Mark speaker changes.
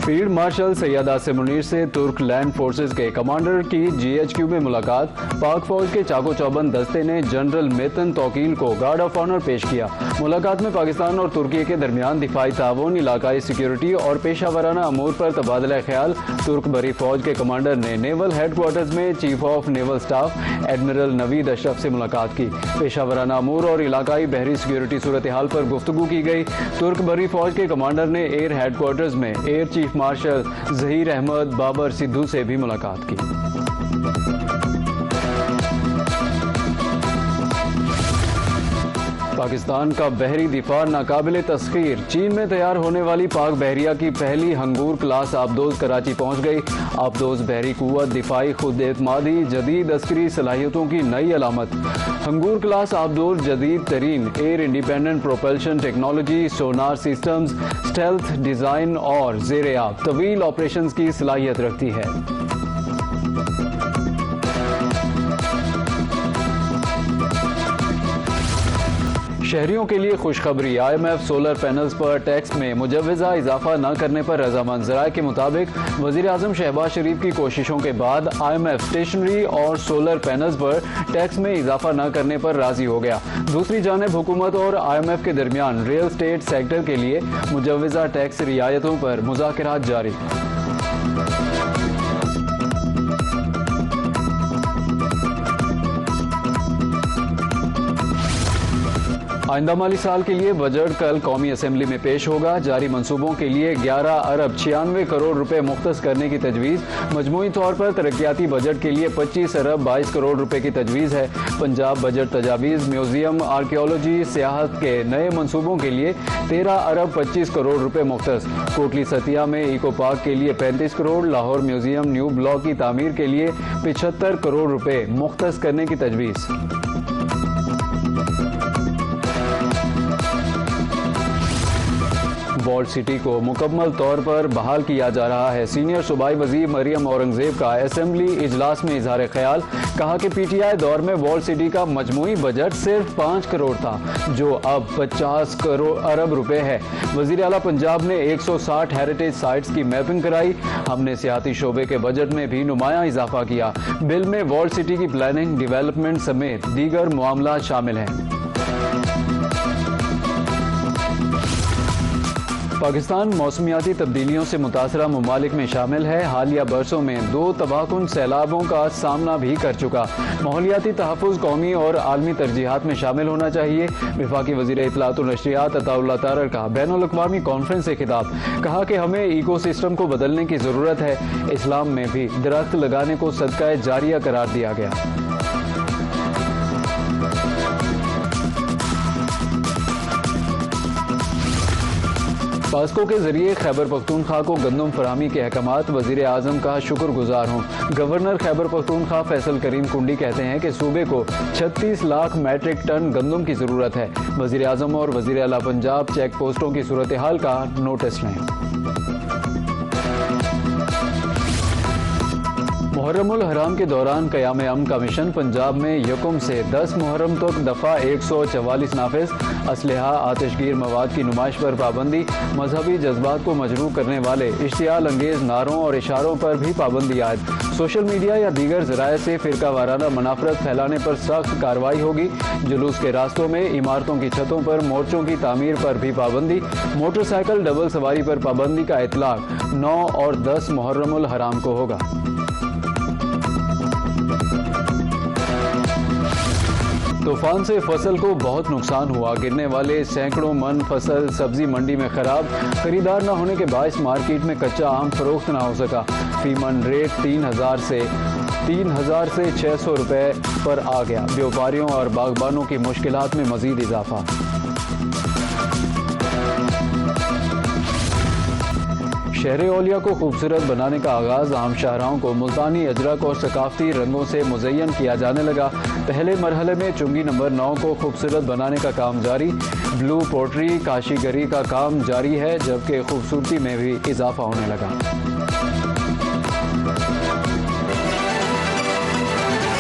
Speaker 1: Field marshal سید آصم منیر سے ترک land forces کے کمانڈر کی GHQ میں ملاقات۔ پاک فوج کے چاقو چوبند دستے نے جنرل میتن توکیل کو گارڈ آف آنر پیش کیا۔ ملاقات میں پاکستان اور ترکی کے درمیان دفاعی تعاون، علاقائی سیکیورٹی اور پیشہ ورانہ امور پر تبادلہ خیال۔ ترک بری فوج کے کمانڈر نے نیول ہیڈ کوارٹرز میں chief of naval staff admiral Naveed Ashraf سے ملاقات کی۔ پیشہ ورانہ امور اور علاقائی بحری سیکیورٹی صورتحال پر گفتگو کی گئی۔ ترک بری فوج کے کمانڈر نے ایئر ہیڈ کوارٹرز میں air chief marshal Zaheer Ahmed Babar Sidhu سے بھی ملاقات کی۔ پاکستان کا بحری دفاع ناقابل تسخیر۔ چین میں تیار ہونے والی پاک بحریہ کی پہلی ہنگور کلاس آبدوز کراچی پہنچ گئی۔ آبدوز بحری قوت دفاعی خود اعتمادی، جدید عسکری صلاحیتوں کی نئی علامت۔ ہنگور کلاس آبدوز جدید ترین air independent propulsion technology, sonar systems, stealth design اور زیر آب طویل آپریشنز کی صلاحیت رکھتی ہے۔ شہریوں کے لیے خوشخبری۔ IMF سولر پینلز پر ٹیکس میں مجوزہ اضافہ نہ کرنے پر رضامند۔ ذرائع کے مطابق وزیر اعظم شہباز شریف کی کوششوں کے بعد IMF اسٹیشنری اور سولر پینلز پر ٹیکس میں اضافہ نہ کرنے پر راضی ہو گیا۔ دوسری جانب حکومت اور IMF کے درمیان ریئل اسٹیٹ سیکٹر کے لیے مجوزہ ٹیکس رعایتوں پر مذاکرات جاری۔ آئندہ مالی سال کے لیے بجٹ کل قومی اسمبلی میں پیش ہوگا۔ جاری منصوبوں کے لیے 11 ارب 96 کروڑ روپے مختص کرنے کی تجویز۔ مجموعی طور پر ترقیاتی بجٹ کے لیے 25 ارب 22 کروڑ روپے کی تجویز ہے۔ پنجاب بجٹ تجاویز میوزیم، آرکیالوجی، سیاحت کے نئے منصوبوں کے لیے 13 ارب 25 کروڑ روپے مختص۔ کوٹلی ستیا میں ایکو پارک کے لیے 35 crore, Lahore museum new block کی تعمیر کے لیے 75 کروڑ روپے مختص کرنے کی تجویز۔ وال سٹی کو مکمل طور پر بحال کیا جا رہا ہے۔ سینئر صوبائی وزیر مریم اورنگزیب کا اسمبلی اجلاس میں اظہار خیال۔ کہا کہ PTI دور میں وال سٹی کا مجموعی بجٹ صرف 5 کروڑ تھا، جو اب 50 ارب روپے ہے۔ وزیر اعلیٰ پنجاب نے 160 ہیریٹیج سائٹس کی میپنگ کرائی۔ ہم نے سیاحتی شعبے کے بجٹ میں بھی نمایاں اضافہ کیا۔ بل میں وال سٹی کی پلاننگ، ڈیولپمنٹ سمیت دیگر معاملات شامل ہیں۔ پاکستان موسمیاتی تبدیلیوں سے متاثرہ ممالک میں شامل ہے۔ حالیہ برسوں میں 2 تباہ کن سیلابوں کا سامنا بھی کر چکا۔ ماحولیاتی تحفظ قومی اور عالمی ترجیحات میں شامل ہونا چاہیے۔ وفاقی وزیر اطلاعات و نشریات عطا اللہ تارڑ کا بین الاقوامی کانفرنس سے خطاب۔ کہا کہ ہمیں ایکو سسٹم کو بدلنے کی ضرورت ہے۔ اسلام میں بھی درخت لگانے کو صدقہ جاریہ قرار دیا گیا۔ پاسکو کے ذریعے خیبر پختونخوا کو گندم فراہمی کے احکامات۔ وزیر اعظم کا شکر گزار ہوں۔ گورنر خیبر پختونخوا فیصل کریم کنڈی کہتے ہیں کہ صوبے کو 36 لاکھ میٹرک ٹن گندم کی ضرورت ہے۔ وزیر اعظم اور وزیر اعلیٰ پنجاب چیک پوسٹوں کی صورتحال کا نوٹس لیں۔ محرم الحرام کے دوران قیام امن کا مشن۔ پنجاب میں 1 سے 10 محرم تک دفعہ 144 نافذ۔ اسلحہ، آتش گیر مواد کی نمائش پر پابندی۔ مذہبی جذبات کو مجروح کرنے والے اشتعال انگیز نعروں اور اشاروں پر بھی پابندی عائد۔ سوشل میڈیا یا دیگر ذرائع سے فرقہ وارانہ منافرت پھیلانے پر سخت کارروائی ہوگی۔ جلوس کے راستوں میں، عمارتوں کی چھتوں پر مورچوں کی تعمیر پر بھی پابندی۔ موٹر سائیکل ڈبل سواری پر پابندی کا اطلاق 9 اور 10 محرم الحرام کو ہوگا۔ طوفان سے فصل کو بہت نقصان ہوا۔ گرنے والے سینکڑوں من فصل سبزی منڈی میں خراب۔ خریدار نہ ہونے کے باعث مارکیٹ میں کچا آم فروخت نہ ہو سکا۔ فی من ریٹ 3000 سے 600 روپے پر آ گیا۔ بیوپاریوں اور باغبانوں کی مشکلات میں مزید اضافہ۔ شہر اولیاء کو خوبصورت بنانے کا آغاز۔ عام شاہراہوں کو ملتانی اجرک اور ثقافتی رنگوں سے مزین کیا جانے لگا۔ پہلے مرحلے میں چنگی نمبر 9 کو خوبصورت بنانے کا کام جاری۔ بلو پوٹری کاشی گری کا کام جاری ہے، جبکہ خوبصورتی میں بھی اضافہ ہونے لگا۔